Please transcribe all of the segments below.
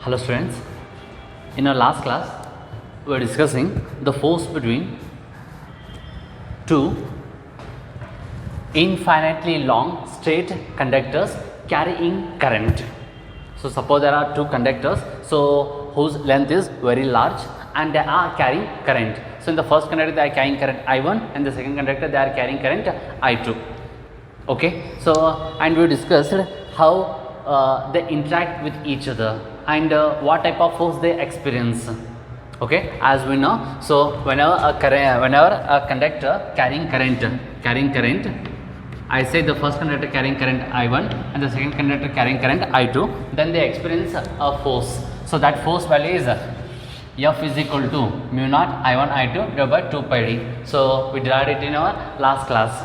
Hello students, in our last class we were discussing the force between two infinitely long straight conductors carrying current. So suppose there are two conductors whose length is very large and they are carrying current. So in the first conductor they are carrying current I1 and the second conductor they are carrying current I2. Okay, so and we discussed how they interact with each other and what type of force they experience. Okay, as we know, so whenever a conductor carrying current, I say the first conductor carrying current I1 and the second conductor carrying current I2, then they experience a force. So that force value is F is equal to mu naught I1 I2 divided by 2 pi d. So we derived it in our last class.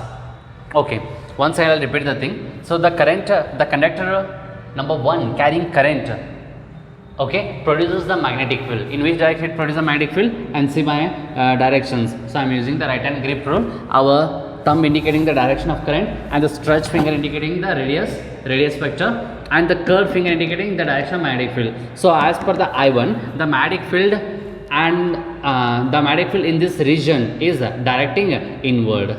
Okay, once I will repeat the thing. So the conductor number 1 carrying current, okay, produces the magnetic field. In which direction it produces the magnetic field? And see my directions. So I am using the right hand grip rule. Our thumb indicating the direction of current and the stretch finger indicating the radius vector, and the curved finger indicating the direction of magnetic field. So as per the I1, the magnetic field and the magnetic field in this region is directing inward.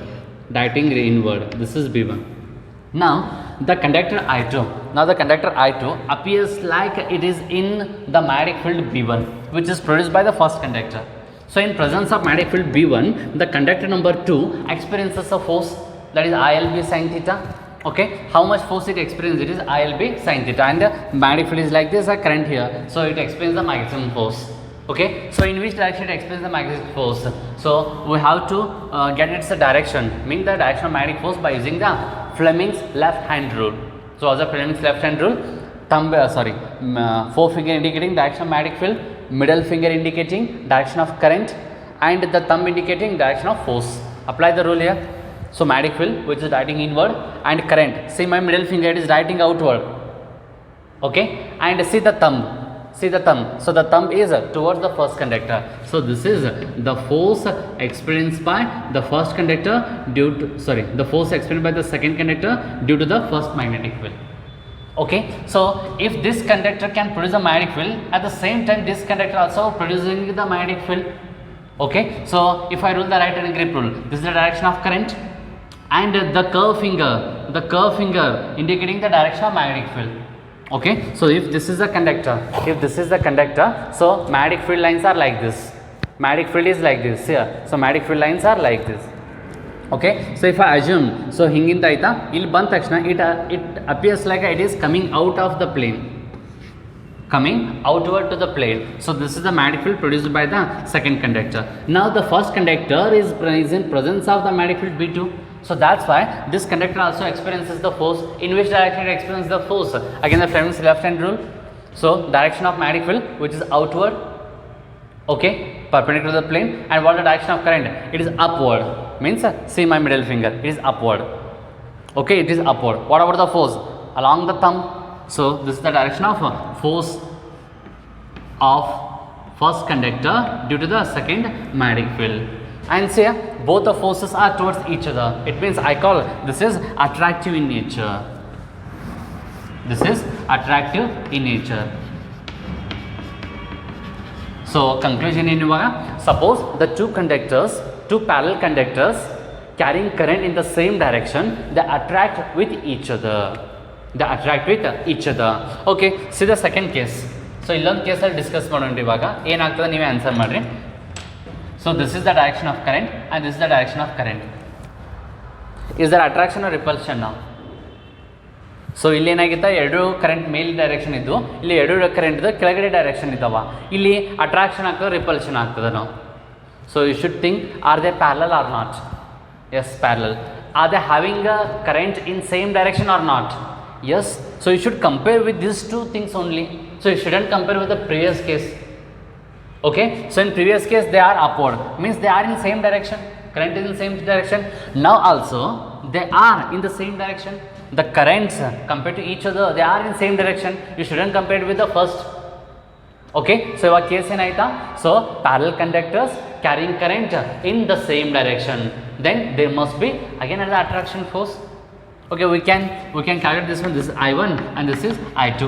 This is B1. Now the conductor I2 appears like it is in the magnetic field B1, which is produced by the first conductor. So in presence of magnetic field B1, the conductor number 2 experiences a force, that is ILB sin theta. Okay, how much force it experiences? It is ILB sin theta, and the magnetic field is like this, a current here, so it experiences the maximum force. Okay, so in which direction it experiences the magnetic force? So we have to get its direction, mean the direction of magnetic force by using the Fleming's left hand rule. So as a Fleming's left hand rule, forefinger indicating direction of magnetic field, middle finger indicating direction of current, and the thumb indicating direction of force. Apply the rule here. So magnetic field, which is directing inward, and current, see my middle finger, it is directing outward. Okay, and see the thumb. So the thumb is towards the first conductor. So this is the force experienced by the first conductor the force experienced by the second conductor due to the first magnetic field. Okay, so if this conductor can produce a magnetic field, at the same time this conductor also producing the magnetic field. Okay, so if I rule the right hand grip rule, this is the direction of current, and the curve finger indicating the direction of magnetic field. Okay, so if this is the conductor, so magnetic field lines are like this. Magnetic field is like this here. So magnetic field lines are like this. Okay, so if I assume, so hingin taita, il band takshana, it appears like it is coming out of the plane, coming outward to the plane. So this is the magnetic field produced by the second conductor. Now the first conductor is in presence of the magnetic field B2. So that's why this conductor also experiences the force. In which direction it experiences the force? Again the Fleming's left hand rule. So direction of magnetic field, which is outward, okay, perpendicular to the plane. And what is the direction of current? It is upward. Means see my middle finger, it is upward. Okay, it is upward. What about the force? Along the thumb. So this is the direction of force of first conductor due to the second magnetic field. And say both the forces are towards each other. It means I call this is attractive in nature. So conclusion in suppose the two parallel conductors carrying current in the same direction, they attract with each other. Okay, see the second case. So illond case ಅಲ್ಲಿ discuss ಮಾಡೋಣ ಇವಾಗ ಏನಾಗ್ತದೆ ನೀವೇ answer ಮಾಡ್ರಿ. So this is the direction of current and this is the direction of current. Is there attraction or repulsion now? So ಇಲ್ಲಿ ಏನಾಗಿತ್ತು, ಎರಡು current ಮೇಲ್ direction ಇದ್ದು, ಇಲ್ಲಿ ಎರಡು ಕರೆಂಟ್ ಕೆಳಗಡೆ ಡೈರೆಕ್ಷನ್ ಇದ್ದಾವ. ಇಲ್ಲಿ ಅಟ್ರಾಕ್ಷನ್ ಆಗ್ತದೆ, ರಿಪಲ್ಷನ್ ಆಗ್ತದೆ ನಾವು. So you should think, are they parallel or not? Yes, parallel. Are they having a current in same direction or not? Yes, so you should compare with these two things only. So you shouldn't compare with the previous case. Okay, so in previous case they are upward, means they are in same direction, current is in same direction. Now also they are in the same direction. The currents compared to each other, they are in same direction. You shouldn't compare it with the first. Okay, so your case ಏನಾಯ್ತಾ? So parallel conductors carrying current in the same direction, then there must be again another attraction force. Okay, we can calculate this one. This is I1 and this is I2.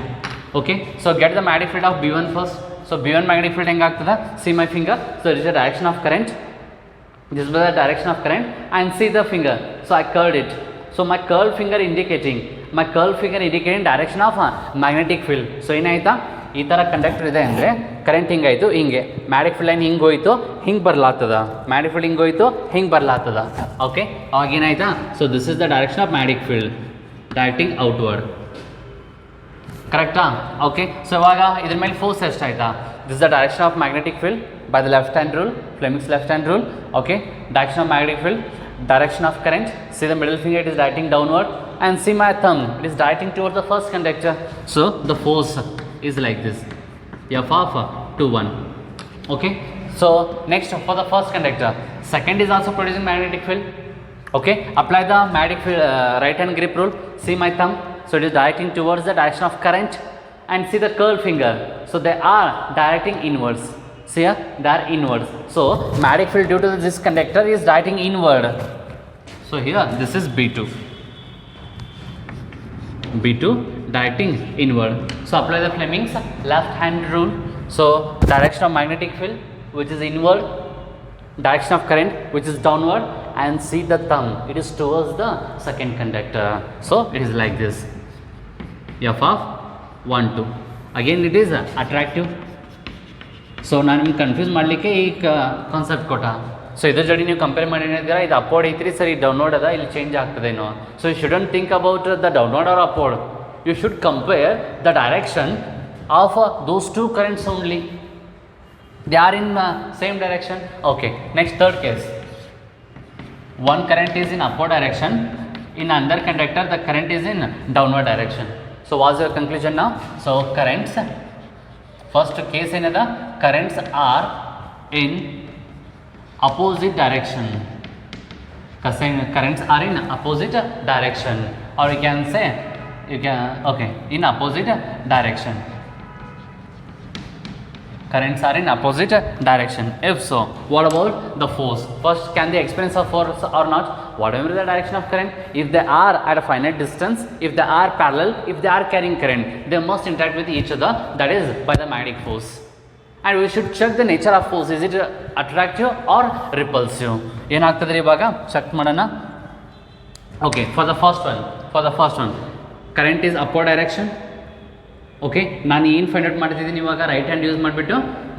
Okay, so get the magnetic field of B1 first. So B1 magnetic field ಹೆಂಗೆ ಆಗ್ತದೆ, see my finger, so it is the direction of current, this is the direction of current, and see the finger, so I curled it, so my curled finger indicating direction of magnetic field. So ಏನಾಯ್ತಾ, ಈ ಥರ conductor ಇದೆ ಅಂದರೆ current ಹಿಂಗಾಯಿತು, ಹಿಂಗೆ magnetic field line ಹಿಂಗೆ ಹೋಯ್ತು, ಹಿಂಗೆ ಬರ್ಲಾಗ್ತದ, magnetic field ಹಿಂಗೆ ಹೋಯ್ತು, ಹಿಂಗೆ ಬರ್ಲಾಗ್ತದ. ಓಕೆ, ಅವಾಗ ಏನಾಯ್ತಾ, so this is the direction of magnetic field directing outward. ಕರೆಕ್ಟಾ? ಓಕೆ, ಸೊ ಇವಾಗ ಇದ್ರ ಮೇಲೆ ಫೋರ್ಸ್ ಎಷ್ಟಾಯ್ತಾ, this is the direction of magnetic field by the left hand rule, Fleming's left hand rule. Okay, direction of magnetic field, direction of current, see the middle finger, it is directing downward, and see my thumb, it is directing towards the first conductor. So the force is like this, F of 2 1. Okay, so next for the first conductor, second is also producing magnetic field. Okay, apply the magnetic field right hand grip rule, see my thumb, so it is directing towards the direction of current, and see the curled finger, so they are directing inwards. See here, they are inwards. So magnetic field due to this conductor is directing inward. So here this is B2 directing inward. So apply the Fleming's left hand rule. So direction of magnetic field which is inward, direction of current which is downward, and see the thumb, it is towards the second conductor. So it is like this, F of 1 2. Again it is attractive. So ನಾನು ನಿಮ್ಗೆ confuse ಮಾಡಲಿಕ್ಕೆ ಈ concept ಕೊಟ್ಟ. So ಇದ್ರ ಜೊತೆ ನೀವು compare ಮಾಡಿದ್ರೆ ಇದು ಅಪ್ವರ್ಡ್ ಐತ್ರಿ ಸರ್, ಇದು ಡೌನ್ವರ್ಡ್ ಅದ, ಇಲ್ಲಿ ಚೇಂಜ್ ಆಗ್ತದೇನೋ. So you shouldn't think about the downward or upward, you should compare the direction of those two currents only, they are in same direction. Okay, next third case, one current is in upward direction, in another conductor the current is in downward direction. So what's your conclusion now? So currents, first case ಏನದ, currents are in opposite direction, currents are in opposite direction, or you can say in opposite direction, currents are in opposite direction. If so, what about the force? First, can they experience a force or not? Whatever the direction of current, if they are at a finite distance, if they are parallel, if they are carrying current, they must interact with each other, that is by the magnetic force. And we should check the nature of force, is it attractive or repulsive? ಏನಾಗ್ತದೆ ರೀ ಇವಾಗ check ಮಾಡೋಣ. Okay, for the first one current is upward direction. Okay, ನಾನು ಏನು find out ಮಾಡ್ತಿದ್ದೀನಿ ಇವಾಗ, right hand use ಮಾಡಿಬಿಟ್ಟು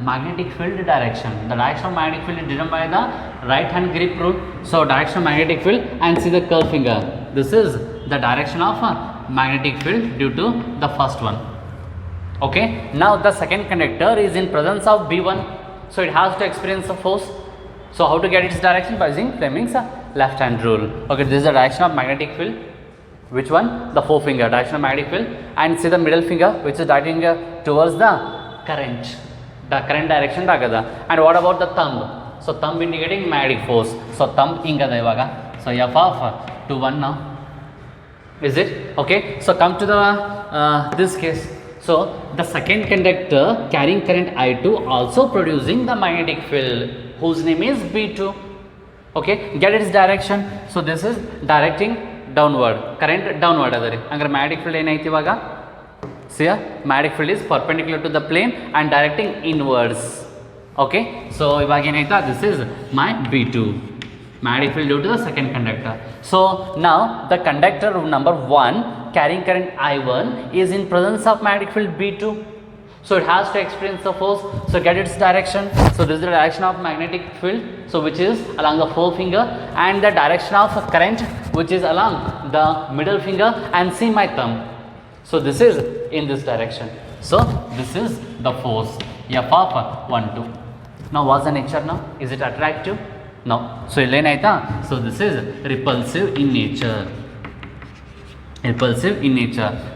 magnetic field direction, the direction of magnetic field determined by the right hand grip rule. So direction of magnetic field and see the curve finger, this is the direction of magnetic field due to the first one. Okay, now the second conductor is in presence of B1, so it has to experience a force. So how to get its direction? By using Fleming's left hand rule. Okay, this is the direction of magnetic field. Which one? The forefinger, direction of magnetic field, and see the middle finger which is directing towards the current direction agada. And what about the thumb? So thumb indicating magnetic force. So thumb ingada ivaga. So F of 2 1 now. Is it? Okay, so come to the this case. So the second conductor carrying current I2 also producing the magnetic field whose name is B2. Okay, get its direction. So this is directing downward, current downward adari, hangare magnetic field ಏನೈತಿ ಇವಾಗ, see magnetic field is perpendicular to the plane and directing inwards. Okay, so ಇವಾಗ ಏನಾಯ್ತಾ, this is my B2, magnetic field due to the second conductor. So now the conductor number 1 carrying current I1 is in presence of magnetic field B2, so it has to experience the force. So get its direction. So this is the direction of magnetic field, so which is along the forefinger, and the direction of current which is along the middle finger, and see my thumb. So this is in this direction. So this is the force, F of 1 2. Now what's the nature now? Is it attractive? No. So illenaita, so this is repulsive in nature.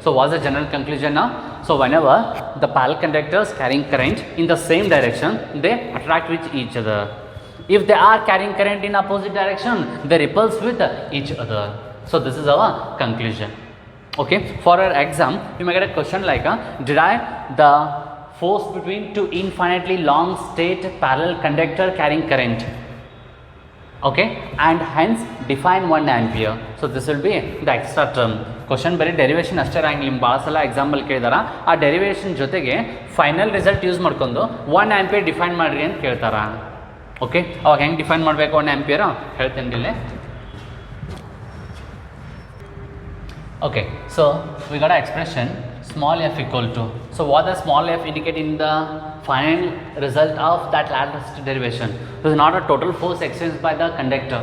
So what's the general conclusion now? So whenever the parallel conductors carrying current in the same direction, they attract with each other. If they are carrying current in opposite direction, they repulse with each other. So this is our conclusion. Okay, for our exam you may get a question like derive the force between two infinitely long state parallel conductor carrying current. okay, and hence define 1 ampere. So this will be the extra term. Question bari derivation ಅಷ್ಟೇ ಇರಂಗಿಲ್ಲ, ನಿಮ್ಮ ಭಾಳ ಸಲ example ಕೇಳಿದಾರ, ಆ derivation ಜೊತೆಗೆ final result use ಮಾಡ್ಕೊಂಡು 1 ampere define ಮಾಡಿರಿ ಅಂತ ಕೇಳ್ತಾರ. ಓಕೆ, ಅವಾಗ ಹೆಂಗೆ ಡಿಫೈನ್ ಮಾಡಬೇಕು 1 ಆಂಪಿಯರ್ ಹೇಳ್ತೇನೆ ಇಲ್ಲಿ. Okay, so we got an expression small f equal to. So what does small f indicate in the final result of that last derivation? It is not a total force experienced by the conductor.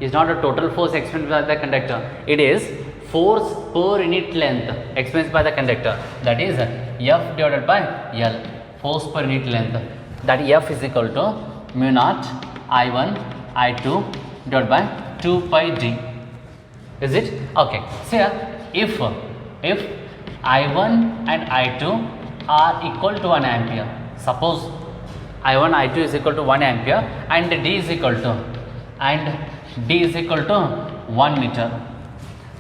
It is not a total force experienced by the conductor. It is force per unit length experienced by the conductor. That is F divided by L. Force per unit length. That F is equal to mu naught I1 I2 divided by 2 pi d. Is it? Okay. So here, if I1 and I2 are equal to 1 ampere, suppose I1 I2 is equal to 1 ampere and D is equal to 1 meter.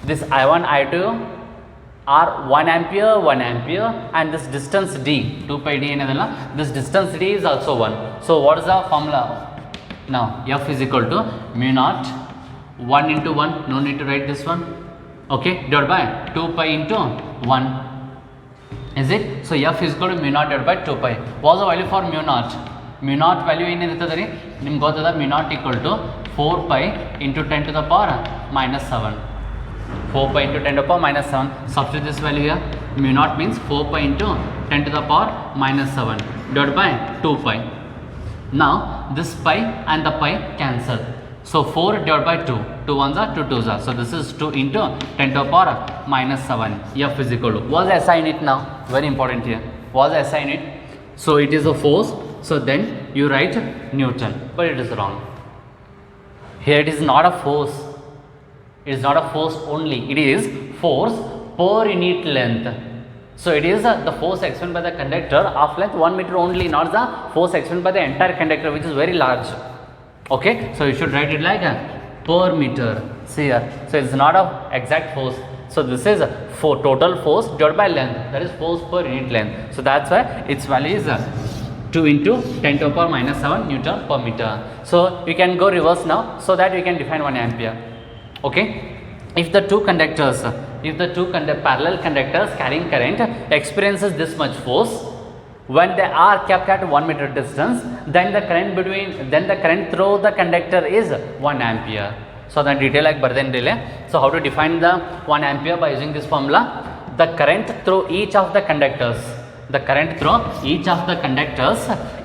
This I1 I2 are 1 ampere and this distance D 2 pi d enadalla, this distance D is also 1. So what is the formula? Now F is equal to mu naught 1 into 1, no need to write this one, okay, divided by 2 pi into 1. Is it? So F is equal to mu naught divided by 2 pi. What is the value for mu naught? Mu naught value ಏನು ಇರ್ತದೆ ರೀ ನಿಮ್ಗೆ ಗೊತ್ತದ, mu naught equal to 4 pi into 10 to the power minus 7. 4 pi into 10 to the power minus 7. Substitute this value here. Mu naught means 4 pi into 10 to the power minus 7 divided by 2 pi. Now this pi and the pi cancel. So 4 divided by 2, 2 ones are 2 twos are. So this is 2 into 10 to the power minus 7. F is equal to, what is SI unit now? Very important here. What is SI unit? So it is a force. So then you write Newton, but it is wrong. Here it is not a force. It is not a force only. It is force per unit length. So it is the force experienced by the conductor of length 1 meter only, not the force experienced by the entire conductor, which is very large. Okay, so you should write it like per meter. See here, so it's not a exact force. So this is for total force divided by length, that is force per unit length. So that's why its value is 2 into 10 to the power minus 7 Newton per meter. So you can go reverse now, so that you can define 1 ampere. Okay, if the two parallel conductors carrying current experiences this much force when they are kept at 1 meter distance, then the current through the conductor is 1 ampere. So the detail like burden delay. So how to define the 1 ampere by using this formula? The current through each of the conductors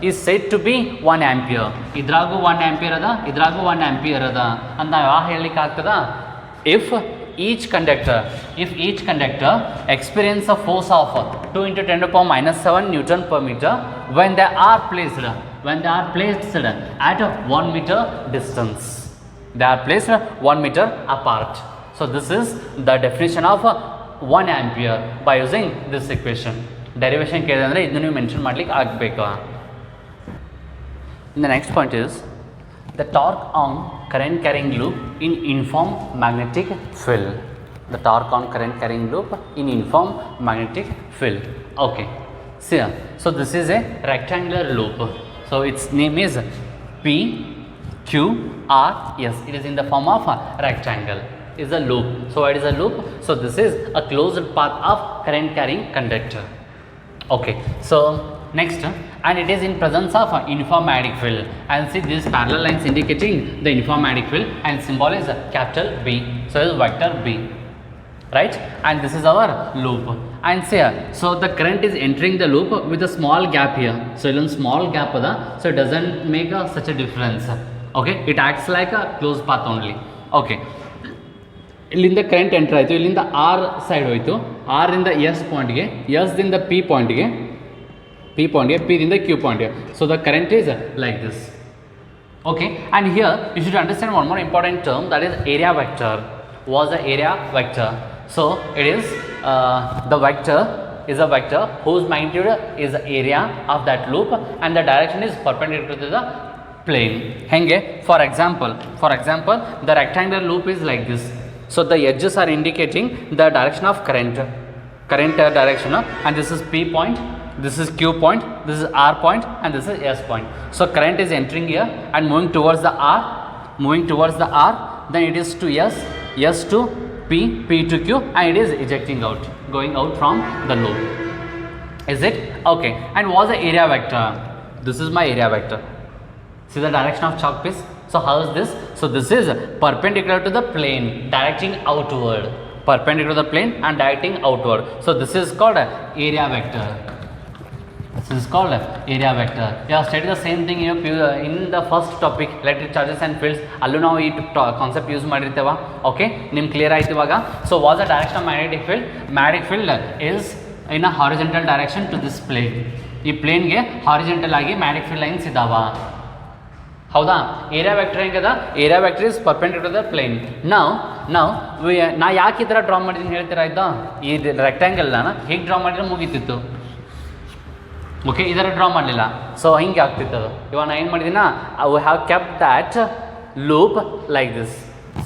is said to be 1 ampere. Idragu 1 ampere ada, idragu 1 ampere ada anta ಯಾವ ಹೇಳಲಿಕ್ಕೆ ಆಗ್ತದ? If each conductor experience a force of 2 into 10 to the power minus 7 Newton per meter when they are placed at 1 meter distance. They are placed 1 meter apart. So this is the definition of 1 ampere by using this equation. Derivation ಕೇಳಿದ್ರೆ ಅಂದರೆ ಇದನ್ನು ನೀವು mention ಮಾಡ್ಲಿಕ್ಕೆ ಆಗಬೇಕು. The next point is the torque on current carrying loop in uniform magnetic field. The torque on current carrying loop in uniform magnetic field. Okay, see here. So this is a rectangular loop. So its name is PQRS. It is in the form of a rectangle. Is a loop. So what is a loop? So this is a closed path of current carrying conductor. Okay, so next, and it is in presence of uniform magnetic field, and see these parallel lines indicating the uniform magnetic field, and symbol is capital B. So it is vector B, right? And this is our loop, and see here, so the current is entering the loop with a small gap here. So it is small gap ada, so it doesn't make such a difference. Okay, it acts like a closed path only. Okay, ಇಲ್ಲಿಂದ current enter ಆಯಿತು, ಇಲ್ಲಿಂದ R side ಹೋಯಿತು, R ಇಂದ S ಪಾಯಿಂಟ್ಗೆ, S ದಿಂದ P ಪಾಯಿಂಟ್ಗೆ, P ದಿಂದ Q ಪಾಯಿಂಟ್ಗೆ. So the current is like this. Okay, and here you should understand one more important term, that is area vector. Was the area vector? So it is the vector is a vector whose magnitude is the area of that loop and the direction is perpendicular to the plane. Henge, for example the rectangular loop is like this. So the edges are indicating the direction of current direction, and this is P point, this is Q point, this is R point, and this is S point. So current is entering here and moving towards the R, moving towards the R, then it is to S, S to P, P to Q, and it is ejecting out, going out from the loop. Is it? Okay. And what's the area vector? This is my area vector. See the direction of chalk piece? So how is this? So this is perpendicular to the plane, directing outward. Perpendicular to the plane and directing outward. So this is called area vector. This is called area vector. You have studied the same thing in the first topic, electric charges and fields. Allu ನಾವು ಈ concept use ಮಾಡಿರ್ತೇವೆ. Okay, ನಿಮ್ಗೆ clear ಆಯ್ತು ಇವಾಗ. So was the direction of magnetic field? Magnetic field is in a horizontal direction to this plane. ಈ ಪ್ಲೇನ್ಗೆ horizontal ಆಗಿ magnetic field lines ಇದಾವ. ಹೌದಾ? ಏರಿಯಾ ವೆಕ್ಟರ್ ಹೆಂಗದ? Area vector is perpendicular to the plane. ನಾವು ನಾ ಯಾಕೆ ಈ ಥರ ಡ್ರಾ ಮಾಡಿದ್ದೀನಿ ಹೇಳ್ತೀರಾ ಆಯ್ತಾ? ಈ ರೆಕ್ಟ್ಯಾಂಗಲ್ ನಾನು ಹೇಗೆ ಡ್ರಾ ಮಾಡಿದ್ರೆ ಮುಗೀತಿತ್ತು. ಓಕೆ, ಇದರ ಡ್ರಾ ಮಾಡಲಿಲ್ಲ. ಸೊ ಹಿಂಗೆ ಆಗ್ತಿತ್ತು ಅದು. ಇವಾಗ ನಾನು ಏನು ಮಾಡಿದ್ದೀನ, we have kept that loop like this.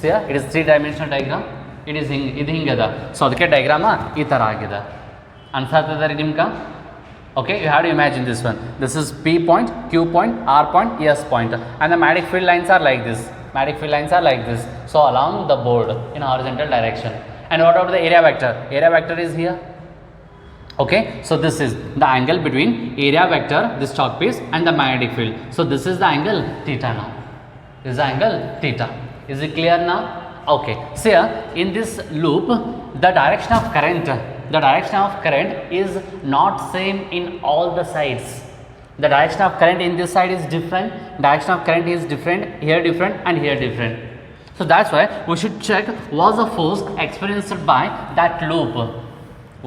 See it is 3 dimensional diagram. It is ಹಿಂಗೆ, ಇದು ಹಿಂಗದ. ಸೊ ಅದಕ್ಕೆ ಡೈಗ್ರಾಮ ಈ ಥರ ಆಗಿದೆ. ಅನ್ಸಾಗ್ತದ ರೀ ನಿಮ್ಗೆ? Okay, you have to imagine this one. This is P point, Q point, R point, S point, and the magnetic field lines are like this. Magnetic field lines are like this. So along the board in horizontal direction. And what about the area vector? Area vector is here. Okay, so this is the angle between area vector, this chalk piece, and the magnetic field. So this is the angle theta now. This is the angle theta. Is it clear now? Okay. So here in this loop, the direction of current. The direction of current is not same in all the sides. The direction of current in this side is different. Direction of current is different, here different, and here different. So that's why we should check, was the force experienced by that loop.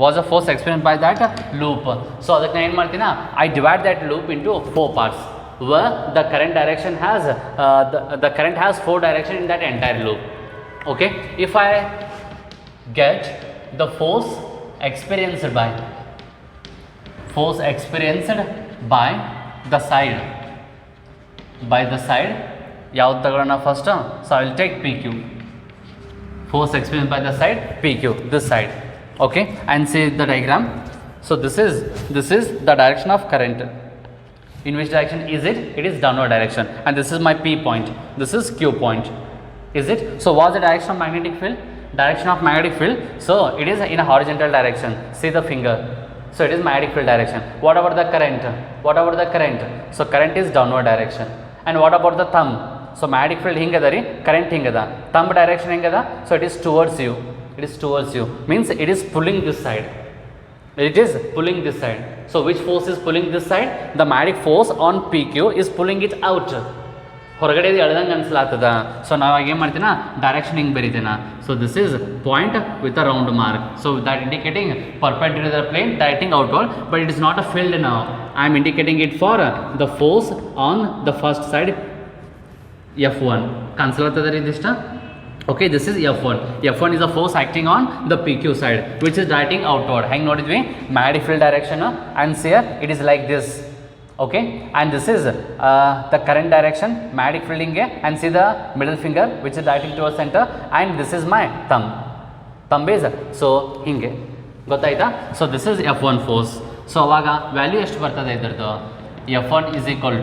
Was the force experienced by that loop. So adakku na en martina, I divide that loop into 4 parts, where the current direction has the current has 4 direction in that entire loop. Okay, if I get the force experienced by the side, ಯಾವ್ದು ತಗೊಳ್ಳೋಣ first? So I will take P Q. Force experience by the side P Q, this side. Okay, and see the diagram. So this is the direction of current. In which direction is it? It is downward direction. And this is my P point, this is Q point. Is it? So what's the direction of magnetic field? Direction of magnetic field, so it is in a horizontal direction. See the finger. So it is magnetic field direction. What about the current? So current is downward direction. And what about the thumb? So magnetic field hingada ರೀ, current hingada. Thumb direction hingada, so it is towards you. Means it is pulling this side. So which force is pulling this side? The magnetic force on PQ is pulling it out. ಹೊರಗಡೆ ಎಳ್ದಂಗೆ ಅನ್ಸ್ಲಾಗ್ತದ. So ನಾವಾಗ ಏನು ಮಾಡ್ತೀನ, direction ಹಿಂಗೆ ಬರೀತೀನ. So this is point with a round mark. So that indicating perpendicular to the plane, directing outward, but it is not a field now. I am indicating it for the force on the first side, F1. ಕಾಣಿಸ್ಲಾಗ್ತದ ರೀ ಇದಿಷ್ಟ? Okay, this is F1. F1 is a force acting on the PQ side, which is directing outward. ಹೆಂಗೆ ನೋಡಿದ್ವಿ? magnetic field direction, and here it is like this. Okay, and this is the current direction, magnetic field hinge, and see the middle finger which is directing towards center, and this is my thumb is so hinge. ಗೊತ್ತಾಯ್ತಾ? So this is F1 force. So ಅವಾಗ value ಎಷ್ಟು ಬರ್ತದೆ ಇದ್ರದ್ದು? F1 is equal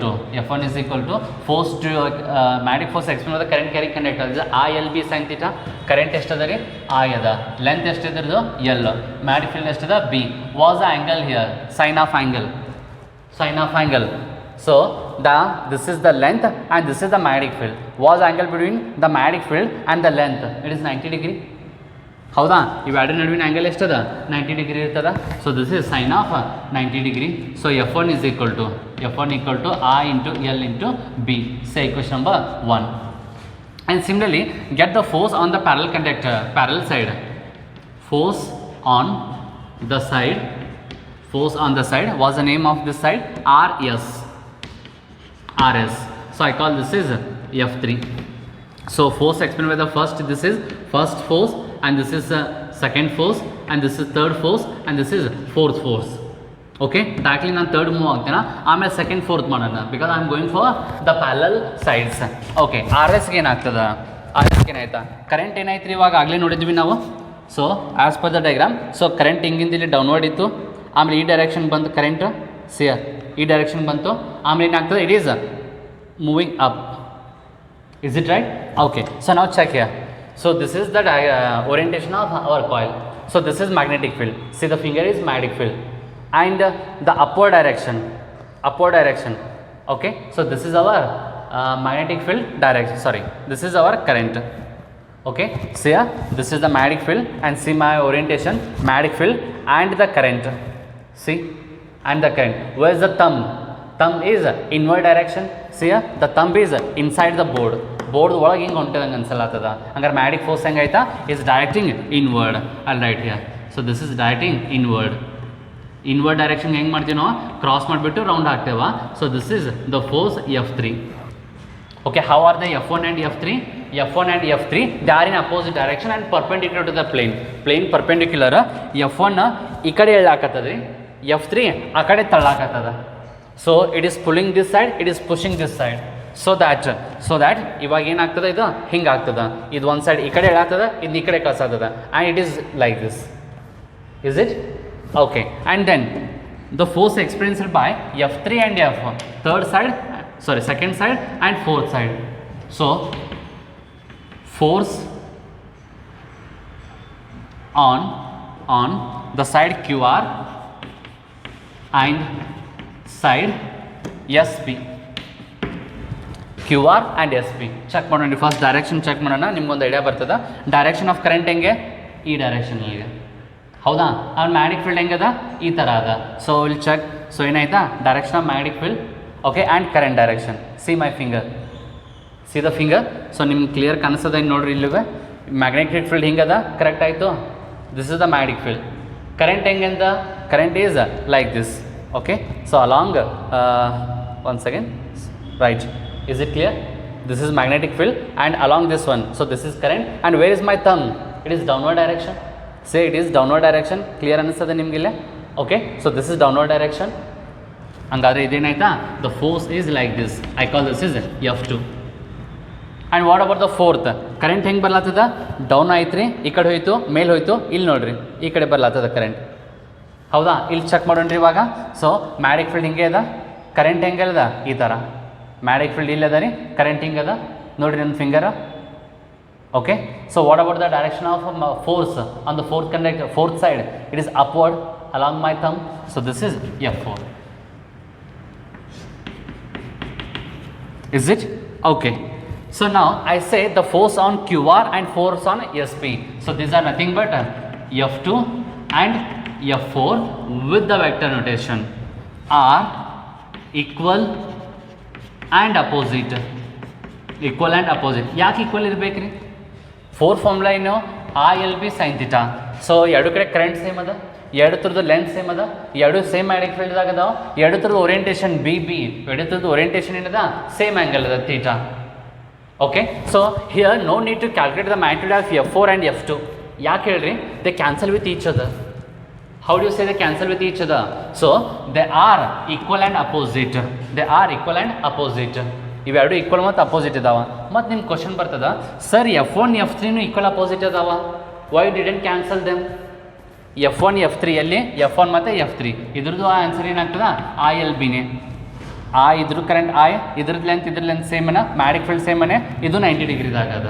to force to magnetic force experienced by the current carrying conductor is ILB sin theta. current ಎಷ್ಟದ ರೀ? I ಅದ. length ಎಷ್ಟು ಇದ್ರದ್ದು? L. magnetic field ಎಷ್ಟದ? B. was the angle here? Sine of angle. So this is the length and this is the magnetic field. Was angle between the magnetic field and the length? It is 90 degree. ಹೌದಾ? ಇವೆರಡರ ನಡುವಿನ angle ಎಷ್ಟದ? 90 degree ಇರ್ತದ. So this is sine of 90 degree. So F1 is equal to I into L into B. Say equation number 1. And similarly, get the force on the parallel conductor, parallel side. Force on the side, what's the name of this side? RS. So I call this is F3. So force experienced by the first, this is first force, and this is second force, and this is third force, and this is fourth force. Okay, directly ನಾನು third move ಆಗ್ತೀನ, ಆಮೇಲೆ second fourth ಮಾಡೋಣ, because I am going for the parallel sides. Okay, RSಗೆ ಏನಾಗ್ತದ? RSಗೆ ಏನಾಯ್ತಾ? Current ಏನಾಯ್ತು ರೀ ಇವಾಗ? ಆಗಲೇ ನೋಡಿದ್ವಿ ನಾವು. So as per the diagram, so current ಹಿಂಗಿಂದ ಇಲ್ಲಿ ಡೌನ್ವರ್ಡ್ ಇತ್ತು, ಆಮೇಲೆ ಈ ಡೈರೆಕ್ಷನ್ ಬಂತು ಕರೆಂಟ್, ಈ ಡೈರೆಕ್ಷನ್ ಬಂತು, ಆಮೇಲೆ ಏನಾಗ್ತದೆ? It is moving up. Is it right? Okay. So now check here. So this is the orientation of our coil. So this is magnetic field. See, the finger is magnetic field, and the upward direction. Okay. So this is our magnetic field direction. Sorry, this is our current. Okay. See here, this is the magnetic field, and see my orientation, magnetic field and the current. See, and the current. Where is the thumb? Thumb is inward direction. See here, the thumb is inside the board. Board ಒಳಗೆ ಹಿಂಗೆ ಹೊಂಟಿದಂಗೆ ಅನ್ಸಲತ್ತದ. ಹಂಗಾರೆ magnetic force ಹೆಂಗೈತಾ is directing inward. ಅಲ್ಲಿ right here. So this is directing inward. Inward direction ಹೆಂಗೆ ಮಾಡ್ತೀವಿ ನಾವು, ಕ್ರಾಸ್ ಮಾಡಿಬಿಟ್ಟು ರೌಂಡ್ ಹಾಕ್ತೇವೆ. So this is the force F3. Okay, how are they F1 and F3? F1 and F3, they are in opposite direction and perpendicular to the plane. Plane perpendicular. F1 ಈ ಕಡೆ ಎಳ್ಳಾಕತ್ತದ್ರಿ, F3 ಆ ಕಡೆ ತಳ್ಳಾಕತ್ತದ. So it is pulling this side, it is pushing this side. So that ಇವಾಗ ಏನಾಗ್ತದೆ, ಇದು ಹಿಂಗೆ ಆಗ್ತದೆ. ಇದು ಒಂದು ಸೈಡ್ ಈ ಕಡೆ ಎಳಾಗ್ತದೆ, ಇದು ಈ ಕಡೆ ಕಳ್ಸಾಗ್ತದೆ, and it is like this. Is it? Okay. And then the force experienced by F3 and F1, second side and fourth side. So force on the side QR and side SP. QR and SP check ಮಾಡೋಣ. First direction check ಮಾಡೋಣ, ನಿಮ್ಗೊಂದು idea ಬರ್ತದೆ. Direction of current ಹೆಂಗೆ, ಈ ಡೈರೆಕ್ಷನಲ್ಲಿ, ಹೌದಾ? ಅವ್ನ magnetic field ಹೆಂಗದ, ಈ ಥರ ಅದ. So will check. ಸೊ ಏನಾಯ್ತಾ, direction of magnetic field. Okay, and current direction. See my finger, see the finger. So ನಿಮ್ಗೆ ಕ್ಲಿಯರ್ ಕಾಣಿಸ್ತದ ಏನು ನೋಡ್ರಿ, ಇಲ್ಲವೇ ಮ್ಯಾಗ್ನೆಟಿಕ್ ಫೀಲ್ಡ್ ಹಿಂಗದ, ಕರೆಕ್ಟ್ ಆಯಿತು. This is the magnetic field. Current ಹೆಂಗೆಂದ, current is like this. Okay, so along one second, right. Is it clear? This is magnetic field and along this one. So this is current, and where is my thumb? It is downward direction. Say it is downward direction. Clear ಅನಿಸ್ತದೆ ನಿಮಗಿಲ್ಲ? Okay, so this is downward direction. ಹಂಗಾದ್ರೆ ಇದೇನಾಯ್ತಾ, the force is like this. I call this is F2. And what about the fourth? Current ಹೆಂಗೆ ಬರ್ಲಾತದ, down ಆಯ್ತು, ಈ ಕಡೆ ಹೋಯ್ತು, ಮೇಲೆ ಹೋಯ್ತು, ಇಲ್ಲಿ ನೋಡ್ರಿ ಈ ಕಡೆ ಬರ್ಲಾತದ ಕರೆಂಟ್, ಹೌದಾ? ಇಲ್ಲಿ ಚೆಕ್ ಮಾಡೋಣ್ರಿ ಇವಾಗ. ಸೊ ಮ್ಯಾಗ್ನೆಟಿಕ್ ಫೀಲ್ಡ್ ಹಿಂಗೆ ಅದ, ಕರೆಂಟ್ ಹೆಂಗೆ ಅದ, ಈ ಥರ. ಮ್ಯಾಗ್ನೆಟಿಕ್ ಫೀಲ್ಡ್ ಇಲ್ಲ ಅದ ರೀ, ಕರೆಂಟ್ ಹಿಂಗೆ ಅದ ನೋಡಿರಿ ನನ್ನ finger. Okay, so what about the direction of force on the fourth side? It is upward along my thumb. So this is F4. Is it? Okay. So now I say the force on QR and force on SP. So these are nothing but F2 and F4 with the vector notation are equal and opposite. Equal and opposite. ಯಾಕೆ equal ಇರ್ಬೇಕು ರೀ? Four formula ಏನು, ILB sin theta. So ಎರಡು ಕಡೆ current same ಅದ, ಎರಡು ಥರದ್ದು length same ಅದ, ಎರಡು ಸೇಮ್ ಮ್ಯಾಗ್ನೆಟಿಕ್ ಫೀಲ್ಡ್ದಾಗ ಅದಾವ, ಎರಡು ಥರದ್ದು ಓರಿಯೆಂಟೇಷನ್ ಎರಡು ಥರದ್ದು ಓರಿಯೆಂಟೇಷನ್ ಏನದ, ಸೇಮ್ ಆ್ಯಂಗಲ್ ಅದ theta. Okay, so here no need to calculate the magnitude of F4 and F2. ಯಾಕೆ ಹೇಳ್ರಿ, they cancel with each other. How do you say they cancel with each other? So they are equal and opposite. They are equal and opposite. ಇವೆರಡು equal ಮತ್ತು opposite ಇದಾವ. ಮತ್ತು ನಿಮ್ಮ question ಬರ್ತದ, sir F1 F3 equal opposite ಅದಾವ, why didn't cancel them? F1 F3 ಎಲ್ಲಿ, F1 ಮತ್ತು F3 ಇದ್ರದ್ದು ಆನ್ಸರ್ ಏನಾಗ್ತದ, ILBನೇ. ಇದ್ರ ಕರೆಂಟ್ ಇದ್ರದ್ದು ಲೆಂತ್ ಸೇಮ್ ಅನ, ಮ್ಯಾಗ್ನೆಟಿಕ್ ಫೀಲ್ಡ್ ಸೇಮ್ ಅನೆ, ಇದು 90 ಡಿಗ್ರಿದಾಗ ಅದ.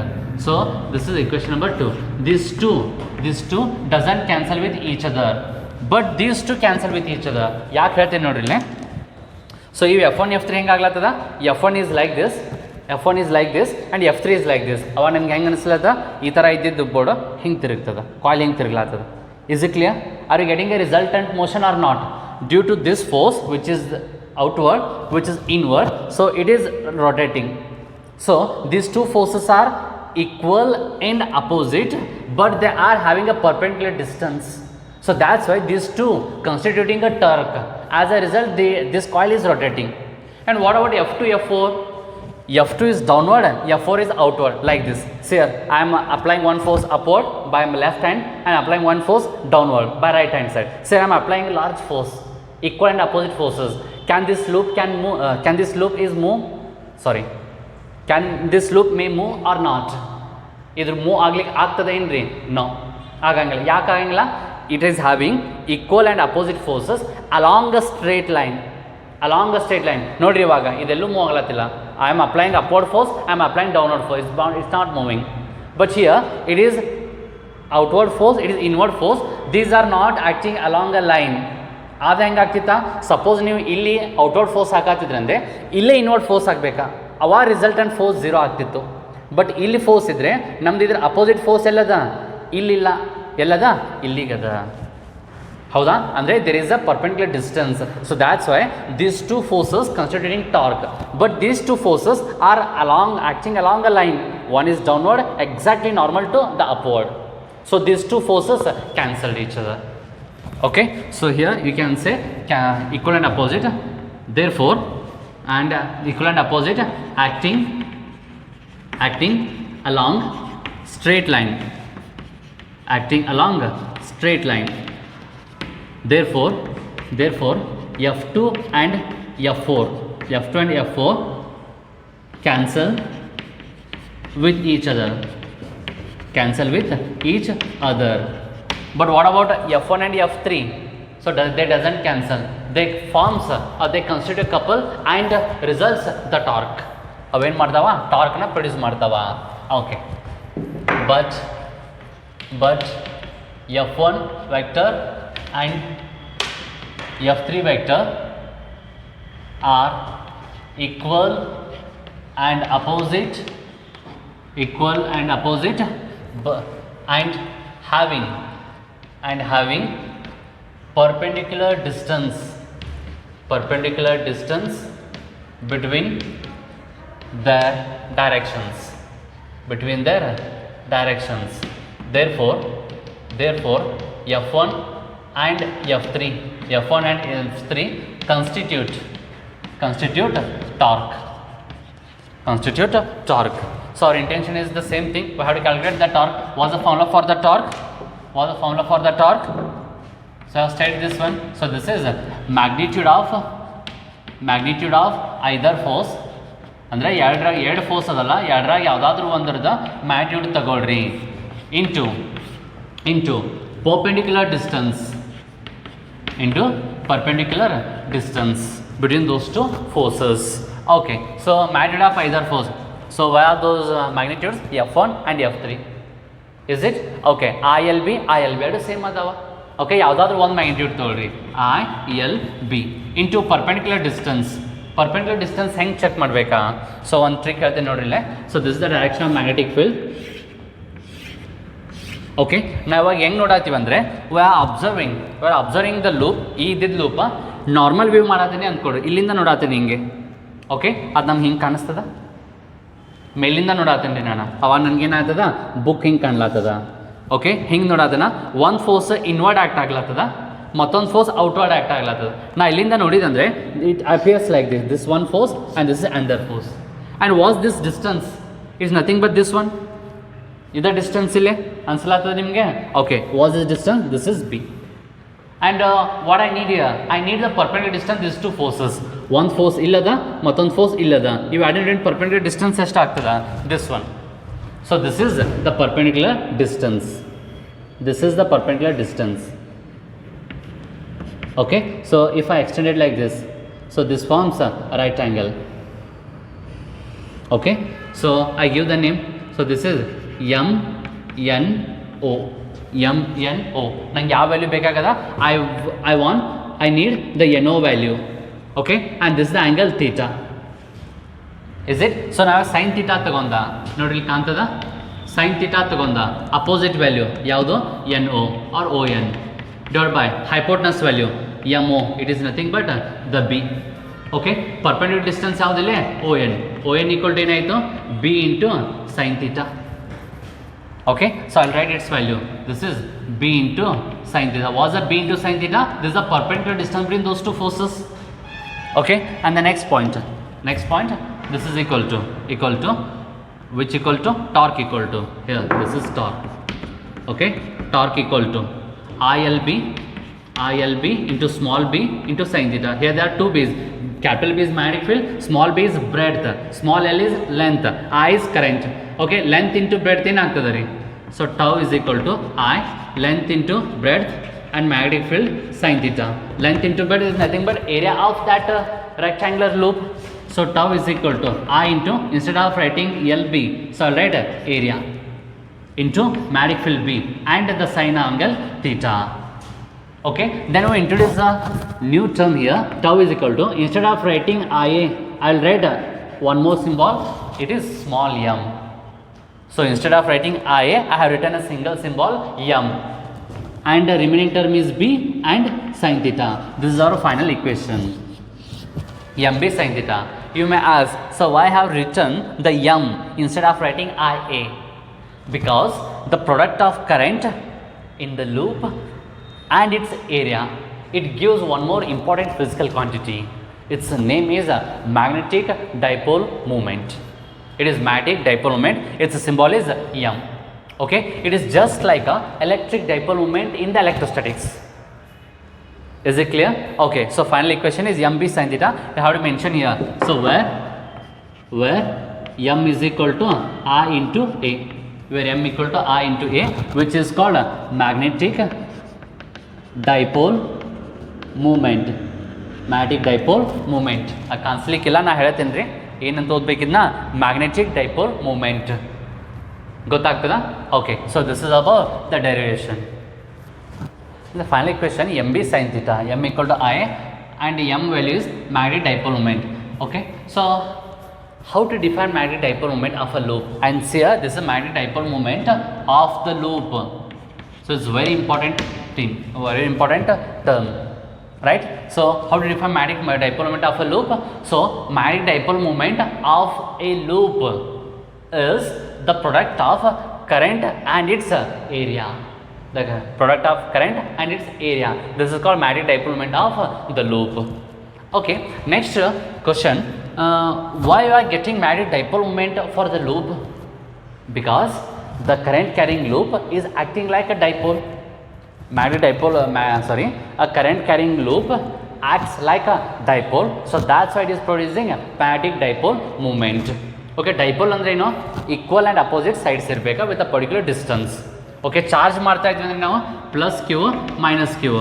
So this is equation number 2. These two doesn't cancel with each other, but these two cancel with each other. ಯಾಕೆ ಹೇಳ್ತೀನಿ ನೋಡ್ರಿ ಇಲ್ಲಿ. ಸೊ ಇವು F1 F3 ಹೆಂಗೆ ಆಗ್ಲತ್ತದ, F1 is like this and F3 is like this. ಅವ ನಿಮ್ಗೆ ಹೆಂಗೆ ಅನಿಸ್ಲತ್ತ, ಈ ಥರ ಇದ್ದಿದ್ದು ಬೋರ್ಡು ಹಿಂಗೆ ತಿರುಗ್ತದ, ಕಾಯಿಲ್ ಹಿಂಗೆ ತಿರುಗ್ಲಾತದ. Is it clear? Are you getting a resultant motion or not? Due to this force which is outward, which is inward, so it is rotating. So these two forces are equal and opposite, but they are having a perpendicular distance. So that's why these two constituting a torque. As a result, this coil is rotating. And what about F2 F4? F2 is downward, F4 is outward, like this. See here, I am applying one force upward by my left hand and applying one force downward by right hand side. See, I am applying a large force, equal and opposite forces. Can this loop may move or not? Either move ಆಗ್ಲಿಕ್ಕೆ ಆಗ್ತದೆ ಏನ್ರಿ? No, ಆಗಂಗಿಲ್ಲ. ಯಾಕೆ ಆಗಂಗಿಲ್ಲ? It is having equal and opposite forces along a straight line. Along a straight line. ನೋಡಿರಿ ಇವಾಗ ಇದೆಲ್ಲೂ move ಆಗ್ಲತ್ತಿಲ್ಲ. I am applying upward force, I am applying downward force, it's not moving. But here it is outward force, it is inward force. These are not acting along a line. ಅದು ಹೆಂಗೆ ಆಗ್ತಿತ್ತಾ? Suppose ನೀವು ಇಲ್ಲಿ outward force ಹಾಕತ್ತಿದ್ರಂದರೆ ಇಲ್ಲೇ inward force ಹಾಕಬೇಕಾ, ಅವ resultant force 0 ಆಗ್ತಿತ್ತು. But ಇಲ್ಲಿ force ಇದ್ದರೆ ನಮ್ದು ಇದ್ರ ಅಪೋಸಿಟ್ ಫೋರ್ಸ್ ಎಲ್ಲದ? ಇಲ್ಲಿಲ್ಲ. ಎಲ್ಲದ? ಇಲ್ಲಿಗದ. ಹೌದಾ? ಅಂದರೆ there is a perpendicular distance. So that's why these two forces considering torque. But these two forces are acting along a line. One is downward exactly normal to the upward. So these two forces cancelled each other. Okay, so here you can say equal and opposite. Therefore, and equal and opposite acting along straight line. Acting along straight line. Therefore F2 and F4 cancel with each other. But what about F1 and F3? So they doesn't cancel. They forms they constitute a couple and results the torque. ಅವೇನು ಮಾಡ್ತಾವ? ಟಾರ್ಕ್ನ produce ಮಾಡ್ತಾವ. Okay, but F1 vector and F3 vector are equal and opposite and having perpendicular distance between their directions. Therefore F1 and F3 constitute torque. So our intention is the same thing. We have to calculate the torque. What's the formula for the torque? So I have stated this one. So this is magnitude of either force. ಅಂದರೆ ಎರಡು force ಅದಲ್ಲ, ಎರಡರಾಗ ಯಾವುದಾದ್ರೂ ಒಂದರದ magnitude ತಗೊಳ್ರಿ into perpendicular distance between those two forces. Okay, so magnitude of either force. So where are those magnitudes? F1 and F3. Is it? Okay, ILB ಎರಡು same ಅದಾವ. Okay, ಯಾವುದಾದ್ರೂ ಒಂದು magnitude ತೊಗೊಳ್ರಿ, ILB ಇಂಟು ಪರ್ಪೆಂಡಿಕ್ಯುಲರ್ ಡಿಸ್ಟೆನ್ಸ್ ಹೆಂಗೆ check ಮಾಡಬೇಕಾ? So ಒಂದು trick ಹೇಳ್ತೀನಿ ನೋಡ್ರಿಲ್ಲೇ. So this is the direction of magnetic field. Okay, ನಾವು ಇವಾಗ ಹೆಂಗೆ ನೋಡತ್ತೀವಿ ಅಂದರೆ we are observing the loop. ಇದ್ದಿದ್ದು ಲೂಪ ನಾರ್ಮಲ್ ವ್ಯೂ ಮಾಡತ್ತೀನಿ ಅಂದ್ಕೊಡ್ರಿ. ಇಲ್ಲಿಂದ ನೋಡತ್ತೀನಿ ಹಿಂಗೆ. ಓಕೆ, ಅದು ನಮ್ಗೆ ಹಿಂಗೆ ಕಾಣಿಸ್ತದ. ಮೇಲಿಂದ ನೋಡತ್ತೀನಿ ರೀ ನಾನು. ಅವಾಗ ನನಗೇನಾಗ್ತದ? ಬುಕ್ ಹಿಂಗೆ ಕಾಣ್ಲತ್ತದ. ಓಕೆ, ಹಿಂಗೆ ನೋಡೋದನ್ನ ಒಂದು ಫೋರ್ಸ್ ಇನ್ವರ್ಡ್ ಆ್ಯಕ್ಟ್ ಆಗ್ಲತ್ತದ, ಮತ್ತೊಂದು ಫೋರ್ಸ್ ಔಟ್ವರ್ಡ್ ಆ್ಯಕ್ಟ್ ಆಗ್ಲತ್ತದ. ನಾ ಇಲ್ಲಿಂದ ನೋಡಿದಂದರೆ it appears like this one force and this is another force. And was this distance is nothing but this one. ಇದು ಡಿಸ್ಟೆನ್ಸ್ ಇಲ್ಲೇ ಅನ್ಸಲಾಗ್ತದೆ ನಿಮಗೆ. Okay, was this distance? This is B. And what I need the perpendicular distance this two forces. ಒಂದು force ಇಲ್ಲದ, ಮತ್ತೊಂದು force ಇಲ್ಲದ. ಇವು added perpendicular distance ಎಷ್ಟು ಆಗ್ತದ? This one. So this is the perpendicular distance. Okay, so if I extend it like this, so this forms a right angle. Okay, so I give the name. So this is MNO. ನಂಗೆ ಯಾವ value ಬೇಕಾಗದ? I need the NO value. Okay, and this is the angle theta. Is it? So ನಾವು sine theta ತಗೊಂಡ, ನೋಡ್ರಿ ಇಲ್ಲಿ ಕಾಣ್ತದ, sine theta ತಗೊಂಡ opposite value ಯಾವುದು? NO or ON divided by hypotenuse value MO. It is nothing but the B. Okay, perpendicular distance ಯಾವುದಿಲ್ಲ? ON equal to ಏನಾಯಿತು? B into sin theta. Okay, so I'll write its value. This is B into sin theta. What's the B into sin theta? This is the perpendicular distance between those two forces. Okay, and the next point, this is equal to which equal to torque equal to, here this is torque. Okay, torque equal to ILB into small b into sin theta. Here there are two b's. Capital B is magnetic field, small b is breadth, small l is length, I is current. Okay, length into breadth ಏನಾಗ್ತದೆ ರೀ? So tau is equal to I, length into breadth and magnetic field sin theta. Length into breadth is nothing but area of that rectangular loop. So tau is equal to I into, instead of writing LB, so I'll write area into magnetic field B and the sine angle theta. Okay, then we introduce a new term here. Tau is equal to, instead of writing IA, I'll write one more symbol, it is small m. So instead of writing IA, I have written a single symbol m, and the remaining term is B and sin theta. This is our final equation, mb sin theta. You may ask, so why I have written the m instead of writing IA? Because the product of current in the loop and its area, it gives one more important physical quantity. Its name is magnetic dipole moment. It is magnetic dipole moment. Its symbol is m. Okay, it is just like a electric dipole moment in the electrostatics. Is it clear? Okay, so final equation is mb sin theta. I have to mention here. So where m is equal to I into A, where m equal to I into A, which is called magnetic dipole moment. Magnetic dipole moment. ಕಾಣಿಸ್ಲಿಕ್ಕಿಲ್ಲ, ನಾ ಹೇಳ್ತೇನೆ ರೀ ಏನಂತ ಓದ್ಬೇಕಿದ್ನ, magnetic dipole moment. ಗೊತ್ತಾಗ್ತದ? Okay, so this is about the derivation. The final equation M B sine theta, M equal to I and M value is magnetic dipole moment. Okay, so how to define magnetic dipole moment of a loop? And here this is a magnetic dipole moment of the loop. So it's very important thing, very important term, right? So how to define magnetic dipole moment of a loop? So magnetic dipole moment of a loop is the product of current and its area. The product of current and its area. This is called magnetic dipole moment of the loop. Okay, next question. Why you are getting magnetic dipole moment for the loop? Because the current carrying loop is acting like a dipole. Magnetic dipole, a current carrying loop acts like a dipole, so that's why it is producing a magnetic dipole moment. Okay, dipole andre ಏನು, equal and opposite sides ಇರಬೇಕಾ with a particular distance. Okay, charge ಮಾಡ್ತಾ ಇದ್ವಿ ಅಂದರೆ ನಾವು plus Q minus Q,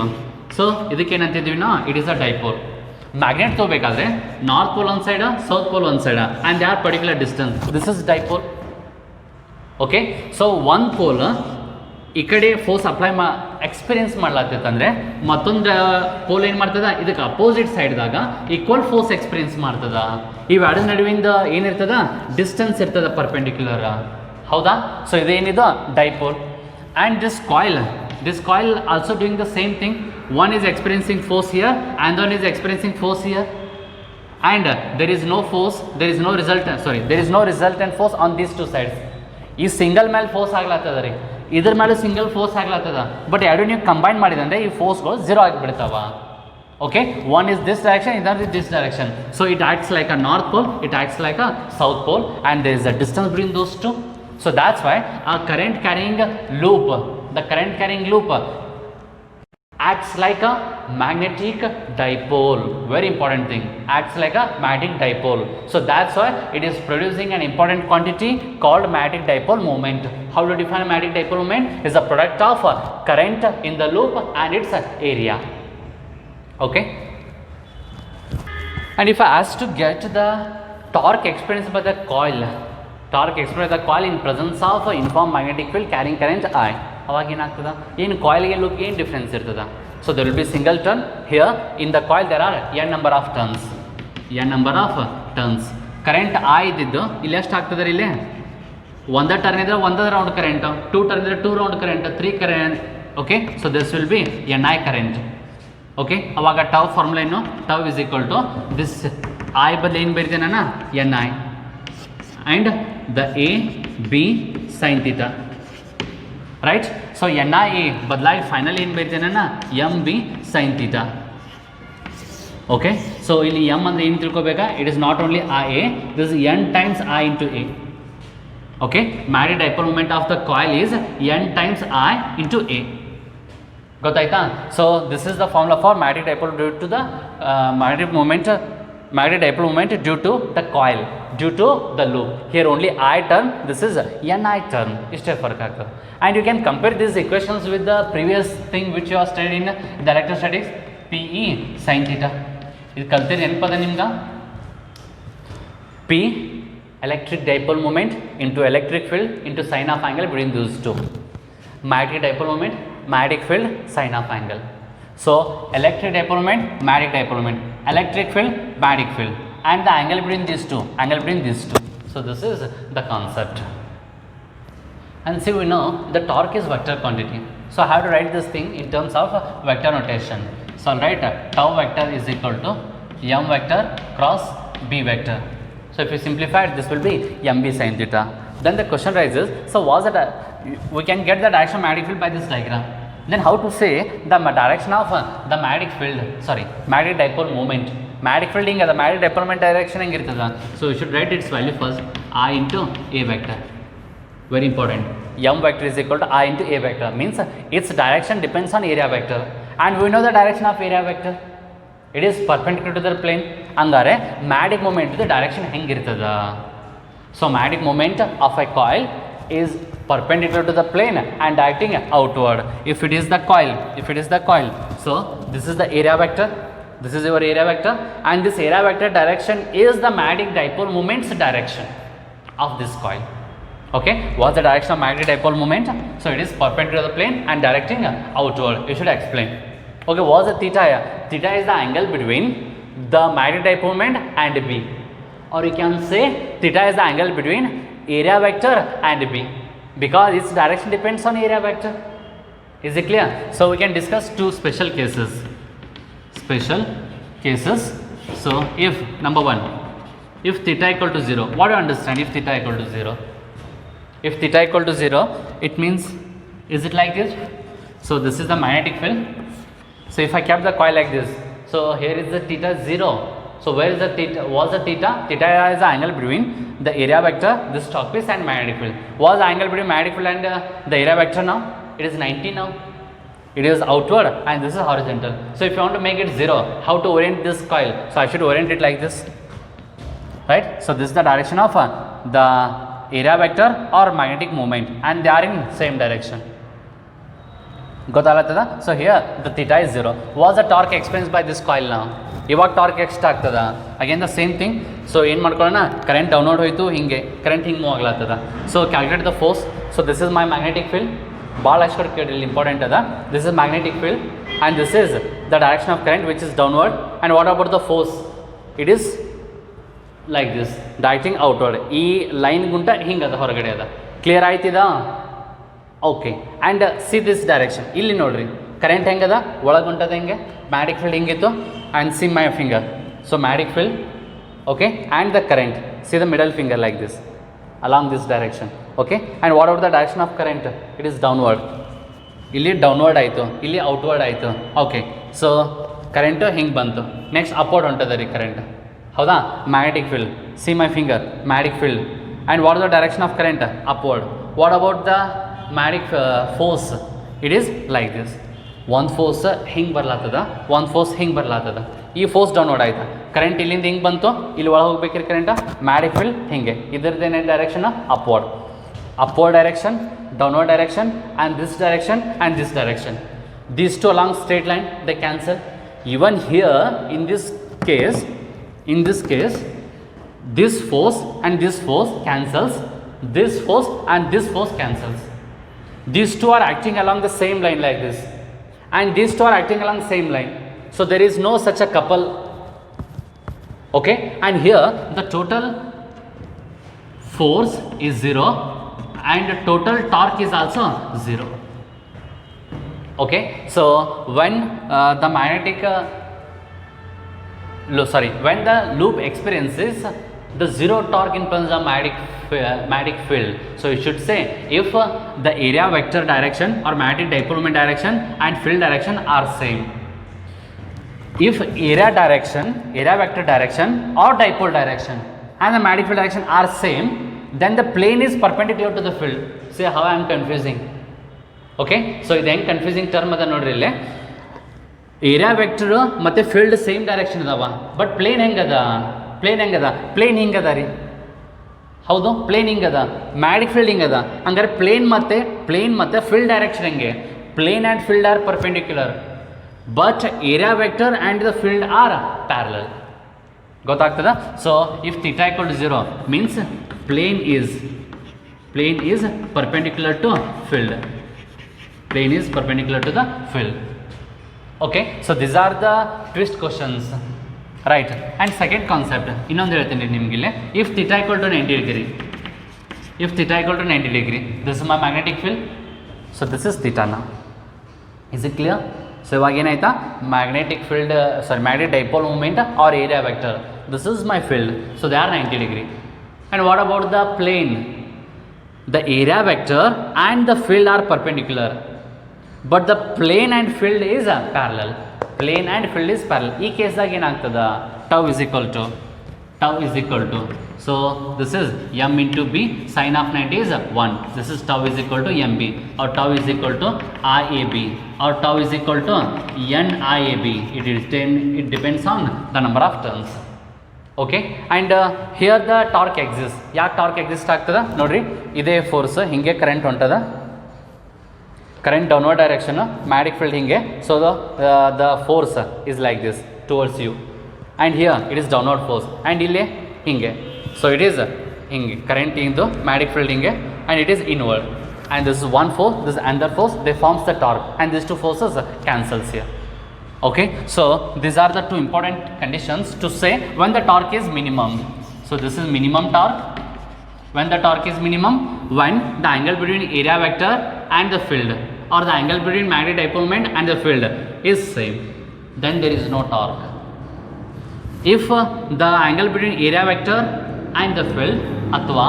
so ಇದಕ್ಕೆ ಏನಂತಿದ್ವಿ ನಾವು, it is a dipole. Magnet ತಗೋಬೇಕಾದ್ರೆ ನಾರ್ತ್ ಪೋಲ್ ಒಂದು ಸೈಡ್, ಸೌತ್ ಪೋಲ್ ಒಂದು side, and they are particular distance, this is dipole. Okay, so one pole ಈ ಕಡೆ ಫೋರ್ಸ್ ಅಪ್ಲೈ ಎಕ್ಸ್ಪೀರಿಯನ್ಸ್ ಮಾಡ್ಲಾಗ್ತೈತಂದ್ರೆ ಮತ್ತೊಂದು pole ಏನು ಮಾಡ್ತದ, ಇದಕ್ಕೆ ಅಪೋಸಿಟ್ ಸೈಡ್ದಾಗ ಈಕ್ವಲ್ ಫೋರ್ಸ್ ಎಕ್ಸ್ಪೀರಿಯನ್ಸ್ ಮಾಡ್ತದ. ಇವೆರಡು ನಡುವಿಂದ ಏನಿರ್ತದ, ಡಿಸ್ಟೆನ್ಸ್ ಇರ್ತದ ಪರ್ಪೆಂಡಿಕ್ಯುಲರ್. ಹೌದಾ? ಸೊ ಇದೇನಿದು dipole. And this coil also doing the same thing. One is experiencing force here and one is experiencing force here, and there is no force, there is no resultant force on these two sides. ಈ single ಮೇಲೆ force ಆಗ್ಲಾಗ್ತದ ರೀ, ಇದ್ರ ಮೇಲೆ single force ಆಗ್ಲಾಗ್ತದ, but ಎರಡು ನೀವು combine ಮಾಡಿದಂದರೆ ಈ ಫೋರ್ಸ್ಗಳು ಝೀರೋ ಆಗಿಬಿಡ್ತಾವ. Okay, one is this direction, other is this direction, so it acts like a north pole, it acts like a south pole, and there is a distance between those two. So that's why a current carrying loop, the current carrying loop acts like a magnetic dipole. Very important thing, acts like a magnetic dipole. So that's why it is producing an important quantity called magnetic dipole moment. How to define magnetic dipole moment? Is a product of current in the loop and its area. Okay, and if I ask to get the torque experienced by the coil, in presence of uniform magnetic field carrying current I, ಅವಾಗ ಏನಾಗ್ತದ, ಏನು ಕಾಯಿಲ್ಗೆ ಲೂಪ್ಗೆ ಏನು difference ಇರ್ತದ? So there will be single turn here, in the coil there are N number of turns. Current I ಇದ್ದಿದ್ದು ಇಲ್ಲಿ ಎಷ್ಟು ಆಗ್ತದೆ, ಇಲ್ಲಿ ಒಂದೇ ಟರ್ನ್ ಇದ್ರೆ ಒಂದೇ ರೌಂಡ್ ಕರೆಂಟ್, ಟೂ ಟರ್ನ್ ಇದ್ರೆ two round current, three current. Okay, so this will be N I current. Okay, ಅವಾಗ ಟೌ ಫಾರ್ಮುಲಾ ಏನು, tau is equal to this I ಬದಲು ಏನು ಬರೀತೇನೆ ನಾನು, N I, and the A B sine theta, right? So N I A ಬದಲಾಗಿ final ಏನು ಬರೀತೇನೆ ನಾನು, M B sine theta. Okay, so ಇಲ್ಲಿ ಎಮ್ ಅಂದರೆ ಏನು ತಿಳ್ಕೊಬೇಕಾ, it is not only I A, this N times I into A. Okay, magnetic dipole moment of the coil is N times I into A. ಗೊತ್ತಾಯ್ತಾ? So this is the formula for magnetic dipole due to the magnetic dipole moment due to the coil, due to the loop. Here only I term, this is Ni term. Ishte farak aagtade. And you can compare these equations with the previous thing which you have studied in the electrostatics, Pe sin theta ಇದು ಕಲ್ತಿರಿ ನೆನಪದ ನಿಮ್ಗೆ P electric dipole moment into electric field into sine of angle between those two. Magnetic dipole moment, magnetic field, sine of angle. So electric dipole moment, magnetic dipole moment, electric field, magnetic field, and the angle between these two, angle between these two. So this is the concept. And see, we know the torque is vector quantity. So I have to write this thing in terms of vector notation. So I'll write tau vector is equal to m vector cross b vector. So if you simplify it, this will be mb sin theta. Then the question rises, so was it we can get the direction of magnetic field by this diagram. Then how to say the direction of the magnetic field, sorry, magnetic dipole moment. Magnetic field the magnetic dipole moment direction hengirtada. So you should write its value first, I into a vector. Very important. M vector is equal to I into a vector, means its direction depends on area vector, and we know the direction of area vector. It is perpendicular to the plane. Hangare magnetic moment the direction hengirtada. So magnetic moment of a coil is perpendicular to the plane and acting outward. If it is the coil, so this is the area vector, this is your area vector, and this area vector direction is the magnetic dipole moment's direction of this coil. Okay, what's the direction of magnetic dipole moment? So it is perpendicular to the plane and directing outward. You should explain. Okay, what's the theta here? Theta is the angle between the magnetic dipole moment and B, or you can say theta is the angle between area vector and B, because its direction depends on area vector. Is it clear? So we can discuss two special cases. So if number one, if theta equal to 0, what do you understand if theta equal to 0? If theta equal to 0, it means, is it like this? So this is the magnetic field. So if I kept the coil like this, so here is the theta 0. So where is the theta? What's the theta? Theta is the angle between the area vector, this torque piece, and magnetic field. What's the angle between magnetic field and the area vector now? It is 90 now. It is outward and this is horizontal. So if you want to make it 0, how to orient this coil? So I should orient it like this, right? So this is the direction of the area vector or magnetic moment, and they are in same direction. ಗೊತ್ತಾಗ್ತದ? So here the theta is 0. Was the torque experience by this coil ನಾವು? ಇವಾಗ torque ಎಷ್ಟು ಆಗ್ತದ? Again the same thing. So ಏನು ಮಾಡ್ಕೊಳ್ಳೋಣ, current downward ಹೋಯಿತು, ಹಿಂಗೆ current ಹಿಂಗೆ ಮೂವ್ ಆಗ್ಲತ್ತದ. So calculate the force. So this is my magnetic field. ಭಾಳ ಅಷ್ಟು ಕೇಳಿ ಇಂಪಾರ್ಟೆಂಟ್ ಅದ. This is magnetic field and this is the direction of current which is downward. And what about the force? It is like this, directing outward. ಈ line ಗುಂಟ ಹಿಂಗೆ ಅದ, ಹೊರಗಡೆ ಅದ. ಕ್ಲಿಯರ್ ಆಯ್ತಿದಾ? Okay. And see this direction. ಇಲ್ಲಿ ನೋಡ್ರಿ current ಹೆಂಗದ, ಒಳಗೆ ಹೊಂಟದ ಹೆಂಗೆ, ಮ್ಯಾಗ್ನೆಟಿಕ್ ಫೀಲ್ಡ್ ಹಿಂಗಿತ್ತು. And C my finger. So magnetic field, okay, and the current. C the middle finger like this along this direction. Okay. And what out the direction of current? It is downward. ಇಲ್ಲಿ downward ಆಯಿತು, ಇಲ್ಲಿ outward ಆಯಿತು. Okay. So current ಹಿಂಗೆ ಬಂತು. Next upward ಹೊಂಟದ ರೀ current, ಹೌದಾ? Magnetic field. C my finger, magnetic field. And what the direction of current? Upward. What about the magnetic force? It is like this. one force ಹಿಂಗೆ ಬರ್ಲಾತದ, one force ಹಿಂಗೆ ಬರ್ಲಾತದ. ಈ force downward ಆಯ್ತಾ, current ಇಲ್ಲಿಂದ ಹಿಂಗೆ ಬಂತು, ಇಲ್ಲಿ ಒಳಗೆ ಹೋಗ್ಬೇಕ್ರಿ ಕರೆಂಟ್. ಮ್ಯಾಗ್ನೆಟಿಕ್ ಫೀಲ್ಡ್ ಹಿಂಗೆ, ಇದ್ರದ್ದೇನೇ direction? Upward. Upward direction, downward direction, and this direction and this direction. These two along straight line, they cancel. Even here in this case, this force and this force cancels. This force and this force cancels. These two are acting along the same line like this, and these two are acting along the same line. So there is no such a couple. Okay. And here the total force is 0 and total torque is also 0. Okay. So when the when the loop experiences the zero torque in terms of magnetic field. So you should say if the area vector direction or magnetic dipole moment direction and field direction are same. If area vector direction or dipole direction and the magnetic field direction are same, then the plane is perpendicular to the field. See how I am confusing? Okay. So ಇದು ಹೆಂಗೆ confusing term ಅದ ನೋಡ್ರಿ. ಇಲ್ಲಿ area vector ಮತ್ತು field same direction ಅದಾವ, but plane ಹೆಂಗದ? Plane ಹಿಂಗದ ರೀ, ಹೌದು? ಪ್ಲೇನ್ ಹಿಂಗದ, ಮ್ಯಾಗ್ನೆಟಿಕ್ ಫೀಲ್ಡ್ ಹಿಂಗದ. ಹಂಗಾರೆ ಪ್ಲೇನ್ ಮತ್ತು ಫೀಲ್ಡ್ ಡೈರೆಕ್ಷನ್ ಹೆಂಗೆ? Plane and field are perpendicular. but area vector and the field are parallel. ಗೊತ್ತಾಗ್ತದ? So if theta equal to 0 means plane is perpendicular to field. Plane is perpendicular to the field. Okay, so these are the twist questions, right? And second concept, ಇನ್ನೊಂದು ಹೇಳ್ತೀನಿ ನಿಮ್ಗೆ ಇಲ್ಲಿ, if theta equal to 90 degree, this is my magnetic field, so this is theta now. Is it clear? So ಇವಾಗ ಏನಾಯ್ತಾ, magnetic field, magnetic dipole moment or area vector, this is my field, so they are 90 degree. And what about the plane? The area vector and the field are perpendicular, but the plane and field is parallel. Plane and field is parallel. ಈ ಕೇಸ್ದಾಗ ಏನಾಗ್ತದ, tau is equal to, so this is m into b, sin of 90 is 1, this is tau is equal to mb, or tau is equal to iab, or tau is equal to niab. It depends on the number of turns. Okay, and here the torque exists. ಯಾಕೆ torque exist ಆಗ್ತದ ನೋಡ್ರಿ, ಇದೇ force ಹಿಂಗೆ current ಹೊಂಟದ, current downward direction, magnetic field hinge, so the force is like this towards you, and here it is downward force, and ille hinge, so it is hinge, current into magnetic field hinge, and it is inward, and this is one force, this is another force, they forms the torque, and these two forces cancels here. Okay, so these are the two important conditions to say when the torque is minimum. So this is minimum torque. When the torque is minimum, when the angle between area vector and the field, or the angle between magnetic dipole moment and the field is same, then there is no torque. If the angle between area vector and the field, athwa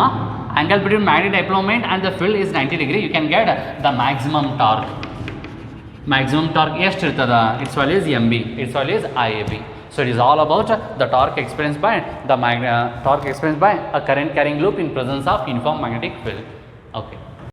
angle between magnetic dipole moment and the field is 90 degree, you can get the maximum torque. Maximum torque ಎಷ್ಟು ಇರ್ತದ, its value is mb, its value is iab. So it is all about the torque experienced by a current carrying loop in presence of uniform magnetic field. Okay.